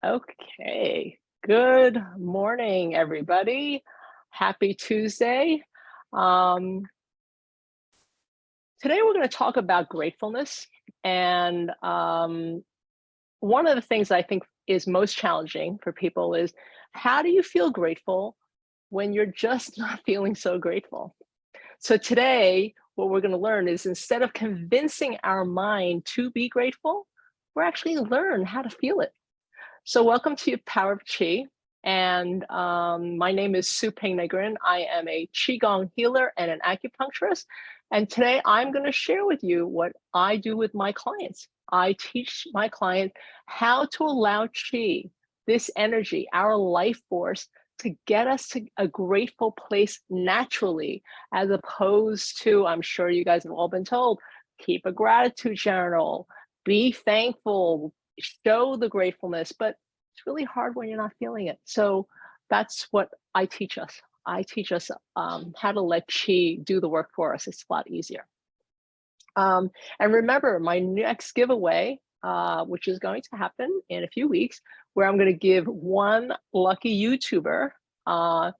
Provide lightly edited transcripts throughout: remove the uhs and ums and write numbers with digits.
Okay, good morning, everybody. Happy Tuesday. Um, Today, we're going to talk about gratefulness. And one of the things I think is most challenging for people is how do you feel grateful when you're just not feeling so grateful? So today, what we're going to learn is instead of convincing our mind to be grateful, we're actually learn how to feel it. So welcome to Power of Qi. And my name is Siu Ping Negrin. I am a qigong healer and an acupuncturist. And today I'm going to share with you what I do with my clients. I teach my clients how to allow qi, this energy, our life force, to get us to a grateful place naturally, as opposed to, I'm sure you guys have all been told, keep a gratitude journal, be thankful, show the gratefulness, but it's really hard when you're not feeling it. So that's what I teach us. I teach us how to let qi do the work for us. It's a lot easier. And remember, my next giveaway, which is going to happen in a few weeks, where I'm going to give one lucky YouTuber an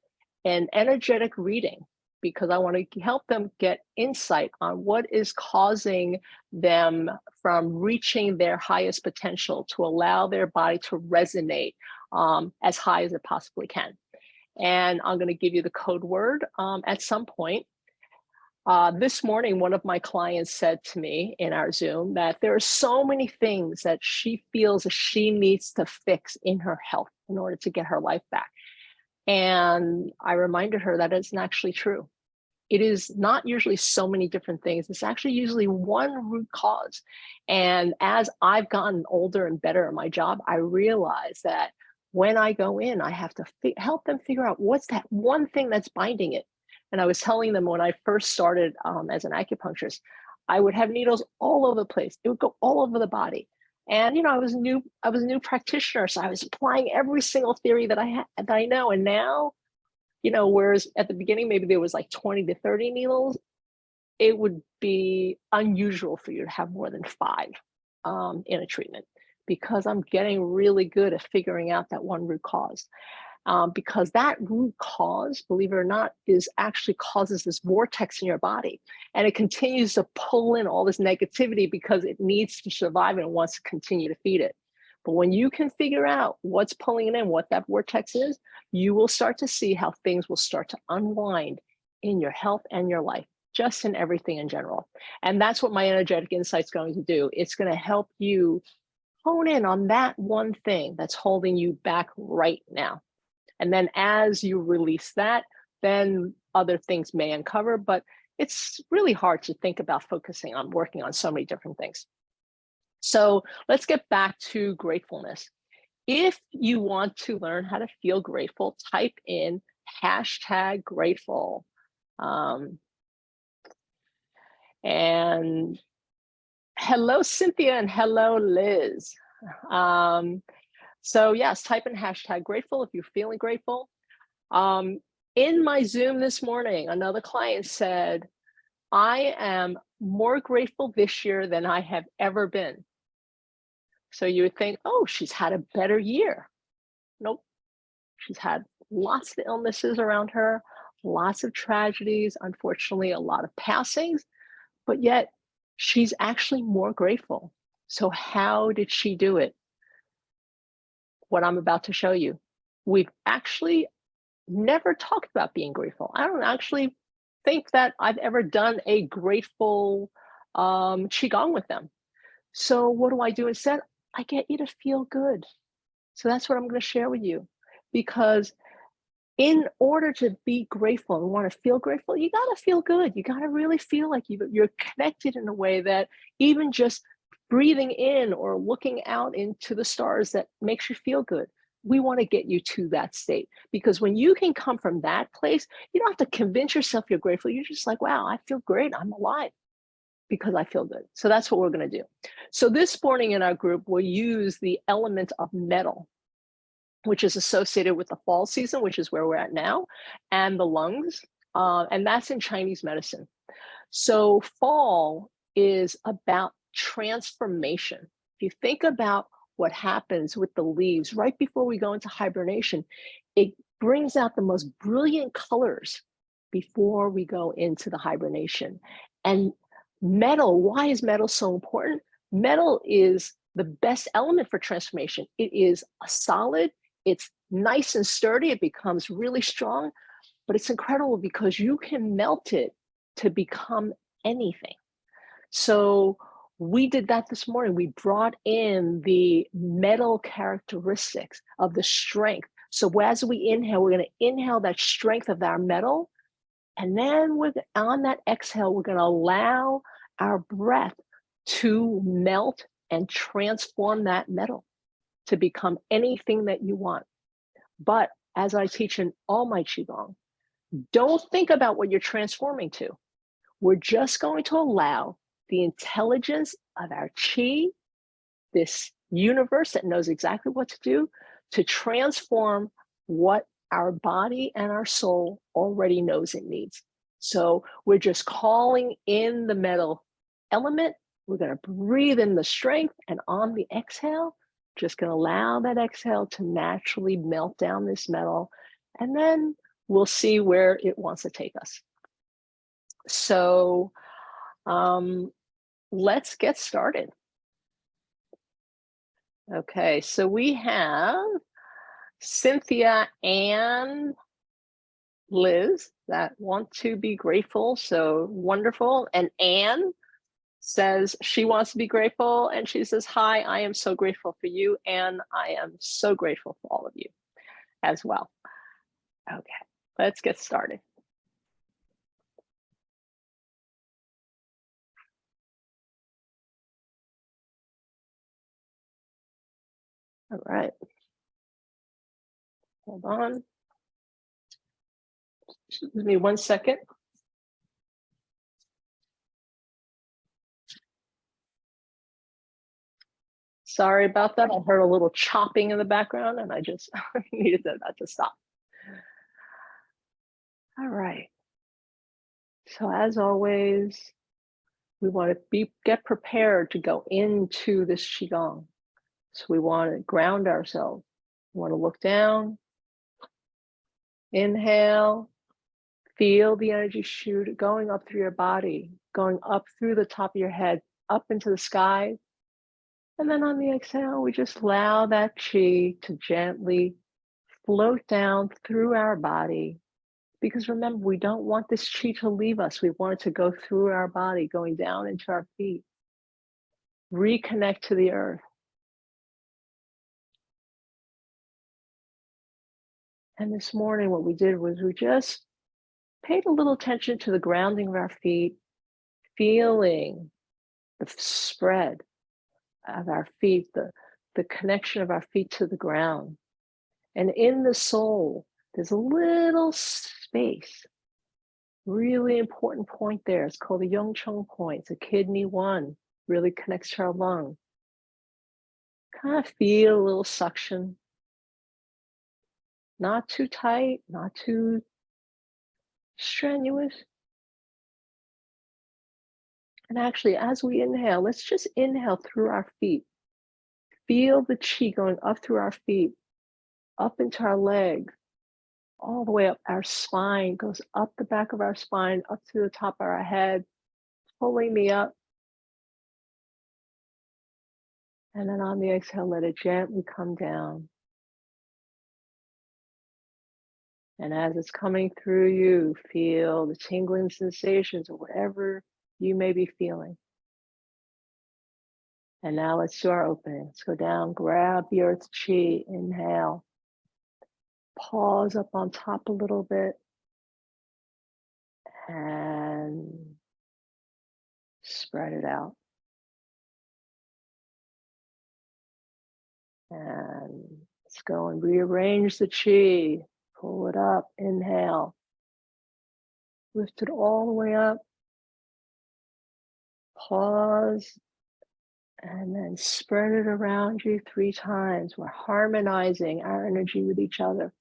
energetic reading, because I want to help them get insight on what is causing them from reaching their highest potential to allow their body to resonate as high as it possibly can. And I'm going to give you the code word at some point. This morning, one of my clients said to me in our Zoom that there are so many things that she feels she needs to fix in her health in order to get her life back. And I reminded her that it's not actually true. It is not usually so many different things. It's actually usually one root cause. And as I've gotten older and better at my job, I realize that when I go in, I have to help them figure out what's that one thing that's binding it. And I was telling them when I first started as an acupuncturist, I would have needles all over the place. It would go all over the body. And I was a new practitioner, so I was applying every single theory that I know. And now, whereas at the beginning maybe there was like 20 to 30 needles, it would be unusual for you to have more than 5 in a treatment, because I'm getting really good at figuring out that one root cause. Because that root cause, believe it or not, is actually causes this vortex in your body. And it continues to pull in all this negativity because it needs to survive and wants to continue to feed it. But when you can figure out what's pulling it in, what that vortex is, you will start to see how things will start to unwind in your health and your life, just in everything in general. And that's what my energetic insight is going to do. It's going to help you hone in on that one thing that's holding you back right now. And then as you release that, then other things may uncover, but it's really hard to think about focusing on working on so many different things. So let's get back to gratefulness. If you want to learn how to feel grateful, type in #grateful. And hello, Cynthia, and hello, Liz. So yes, type in #grateful if you're feeling grateful. In my Zoom this morning, another client said, I am more grateful this year than I have ever been. So you would think, oh, she's had a better year. Nope. She's had lots of illnesses around her, lots of tragedies, unfortunately, a lot of passings, but yet she's actually more grateful. So how did she do it? What I'm about to show you. We've actually never talked about being grateful. I don't actually think that I've ever done a grateful qigong with them. So what do I do instead? I get you to feel good. So that's what I'm going to share with you, because in order to be grateful and want to feel grateful, you got to feel good. You got to really feel like you're connected in a way that even just breathing in or looking out into the stars, that makes you feel good. We want to get you to that state, because when you can come from that place, you don't have to convince yourself you're grateful. You're just like, wow, I feel great. I'm alive because I feel good. So that's what we're going to do. So this morning in our group, we'll use the element of metal, which is associated with the fall season, which is where we're at now, and the lungs. And that's in Chinese medicine. So fall is about transformation. If you think about what happens with the leaves right before we go into hibernation. It brings out the most brilliant colors before we go into the hibernation. And metal, why is metal so important? Metal is the best element for transformation. It is a solid, it's nice and sturdy, it becomes really strong, but it's incredible because you can melt it to become anything. So we did that this morning. We brought in the metal characteristics of the strength. So as we inhale, we're going to inhale that strength of our metal. And then on that exhale, we're going to allow our breath to melt and transform that metal to become anything that you want. But as I teach in all my qigong, don't think about what you're transforming to. We're just going to allow the intelligence of our qi, this universe that knows exactly what to do, to transform what our body and our soul already knows it needs. So we're just calling in the metal element. We're going to breathe in the strength, and on the exhale, just going to allow that exhale to naturally melt down this metal, and then we'll see where it wants to take us. So let's get started. Okay, so we have Cynthia and Liz that want to be grateful, so wonderful. And Anne says she wants to be grateful, and she says, hi, I am so grateful for you, and I am so grateful for all of you as well. Okay, let's get started. All right. Hold on. Excuse me 1 second. Sorry about that. I heard a little chopping in the background, and I just needed that to stop. All right. So as always, we want to get prepared to go into this qigong. So we want to ground ourselves. We want to look down, inhale, feel the energy shoot going up through your body, going up through the top of your head, up into the sky. And then on the exhale, we just allow that qi to gently float down through our body. Because remember, we don't want this qi to leave us. We want it to go through our body, going down into our feet. Reconnect to the earth. And this morning, what we did was we just paid a little attention to the grounding of our feet, feeling the spread of our feet, the connection of our feet to the ground. And in the sole, there's a little space, really important point there. It's called the Yongchong point. It's a kidney 1, really connects to our lung. Kind of feel a little suction. Not too tight, not too strenuous. And actually, as we inhale, let's just inhale through our feet. Feel the qi going up through our feet, up into our legs, all the way up. Our spine goes up the back of our spine, up to the top of our head, pulling me up. And then on the exhale, let it gently come down. And as it's coming through you, feel the tingling sensations or whatever you may be feeling. And now let's do our opening. Let's go down, grab the earth qi, inhale. Pause up on top a little bit. And spread it out. And let's go and rearrange the qi. Pull it up, inhale. Lift it all the way up. Pause. And then spread it around you 3 times. We're harmonizing our energy with each other.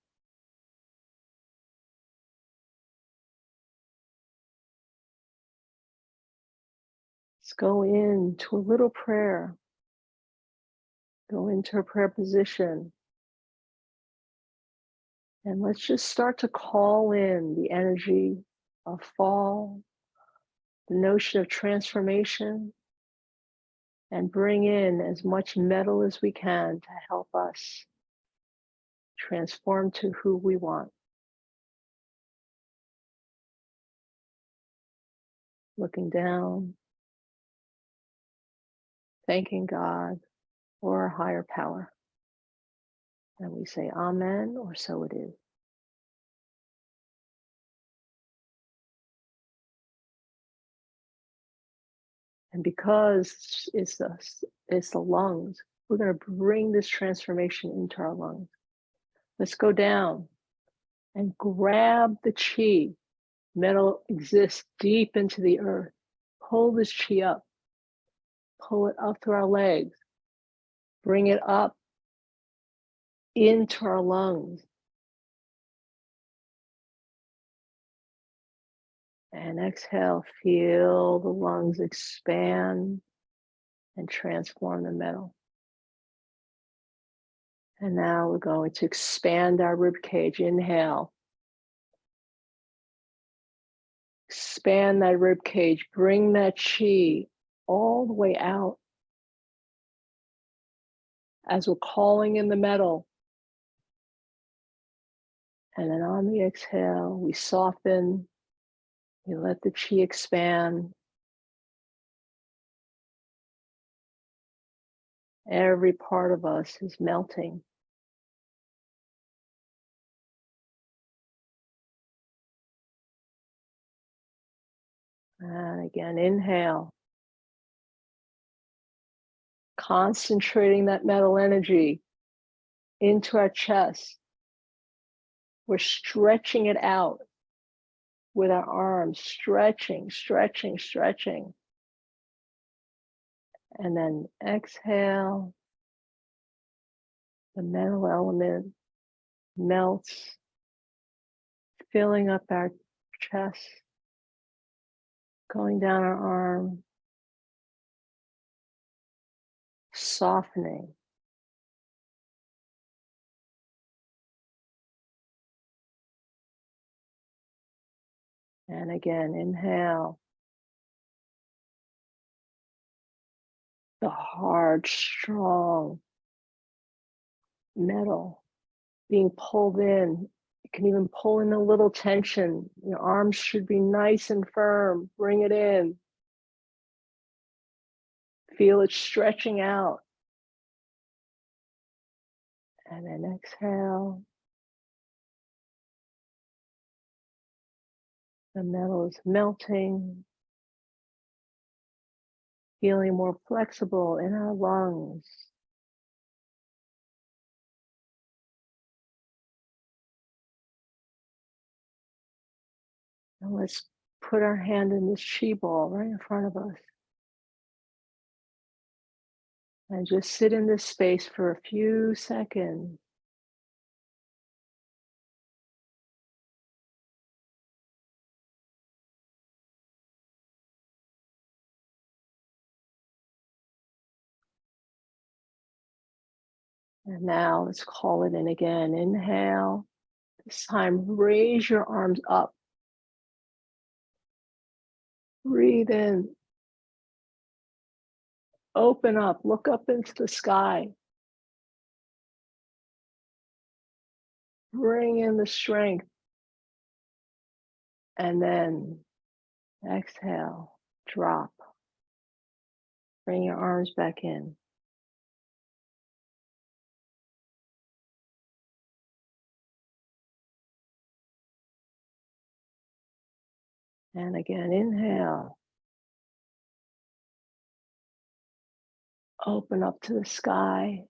Let's go into a little prayer. Go into a prayer position. And let's just start to call in the energy of fall, the notion of transformation, and bring in as much metal as we can to help us transform to who we want. Looking down, thanking God or our higher power. And we say amen, or so it is. And because it's the lungs, we're going to bring this transformation into our lungs. Let's go down and grab the chi. Metal exists deep into the earth. Pull this chi up. Pull it up through our legs. Bring it up into our lungs. And exhale, feel the lungs expand and transform the metal. And now we're going to expand our rib cage. Inhale. Expand that rib cage. Bring that chi all the way out as we're calling in the metal. And then on the exhale, we soften. We let the chi expand. Every part of us is melting. And again, inhale. Concentrating that metal energy into our chest. We're stretching it out with our arms, stretching, stretching, stretching. And then exhale. The metal element melts, filling up our chest, going down our arm, softening. And again, inhale. The hard, strong metal being pulled in. You can even pull in a little tension. Your arms should be nice and firm. Bring it in. Feel it stretching out. And then exhale. The metal is melting. Feeling more flexible in our lungs. And let's put our hand in this chi ball right in front of us. And just sit in this space for a few seconds. And now let's call it in again. Inhale. This time, raise your arms up. Breathe in. Open up. Look up into the sky. Bring in the strength. And then exhale. Drop. Bring your arms back in. And again, inhale. Open up to the sky.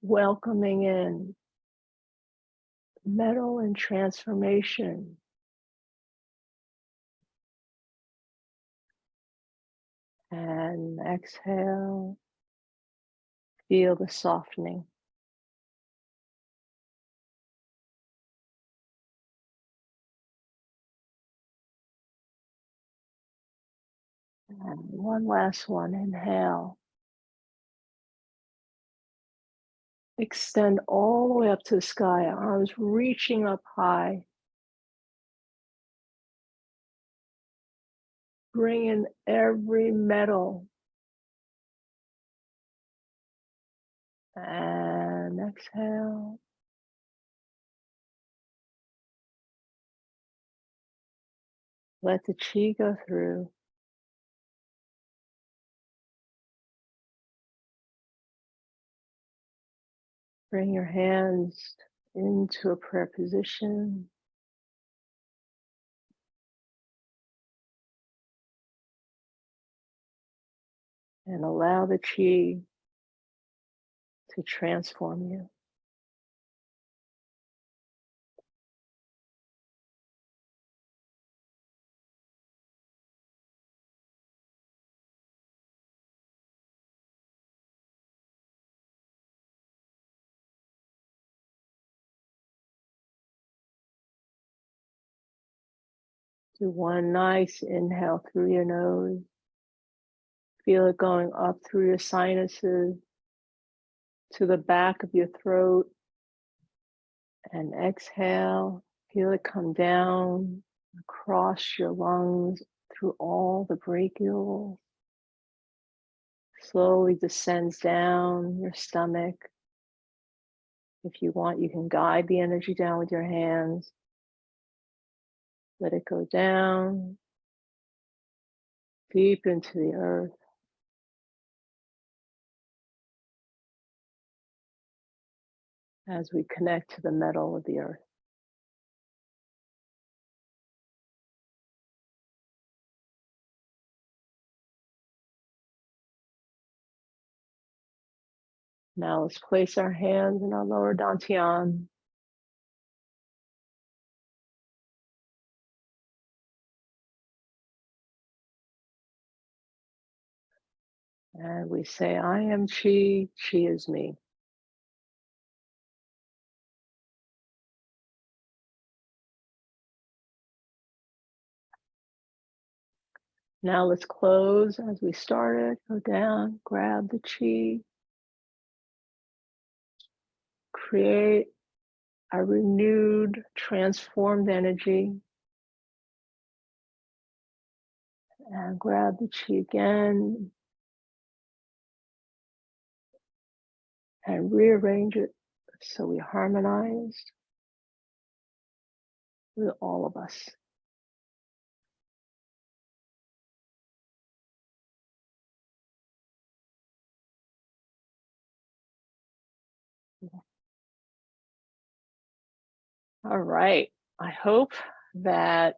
Welcoming in metal and transformation. And exhale. Feel the softening. And one last one, inhale. Extend all the way up to the sky, arms reaching up high. Bring in every metal. And exhale. Let the chi go through. Bring your hands into a prayer position. And allow the chi to transform you. Do one nice inhale through your nose. Feel it going up through your sinuses to the back of your throat. And exhale, feel it come down across your lungs through all the bronchioles. Slowly descends down your stomach. If you want, you can guide the energy down with your hands. Let it go down, deep into the earth. As we connect to the metal of the earth. Now let's place our hands in our lower dantian. And we say, I am chi, chi is me. Now let's close as we started. Go down, grab the chi. Create a renewed, transformed energy. And grab the chi again. And rearrange it so we harmonized with all of us. All right. I hope that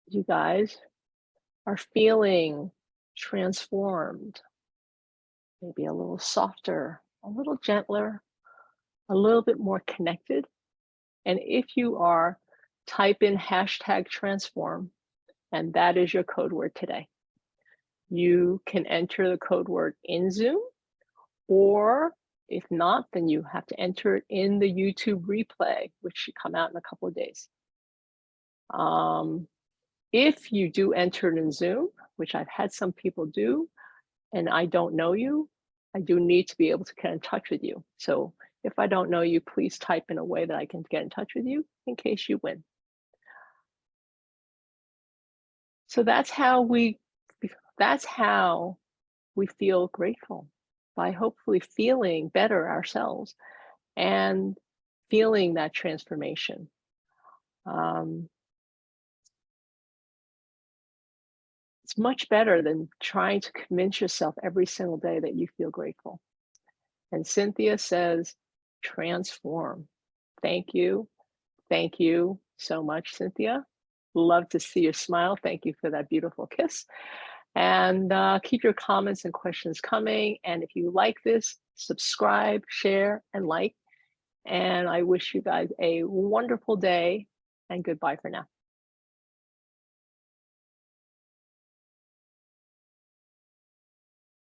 you guys are feeling transformed, maybe a little softer, a little gentler, a little bit more connected. And if you are, type in #transform, and that is your code word today. You can enter the code word in Zoom, or if not, then you have to enter it in the YouTube replay, which should come out in a couple of days. If you do enter it in Zoom, which I've had some people do, and I don't know you, I do need to be able to get in touch with you. So if I don't know you, please type in a way that I can get in touch with you in case you win. So that's how we feel grateful, by hopefully feeling better ourselves and feeling that transformation. It's much better than trying to convince yourself every single day that you feel grateful. And Cynthia says, transform. Thank you. Thank you so much, Cynthia. Love to see your smile. Thank you for that beautiful kiss. And keep your comments and questions coming. And if you like this, subscribe, share, and like. And I wish you guys a wonderful day, and goodbye for now.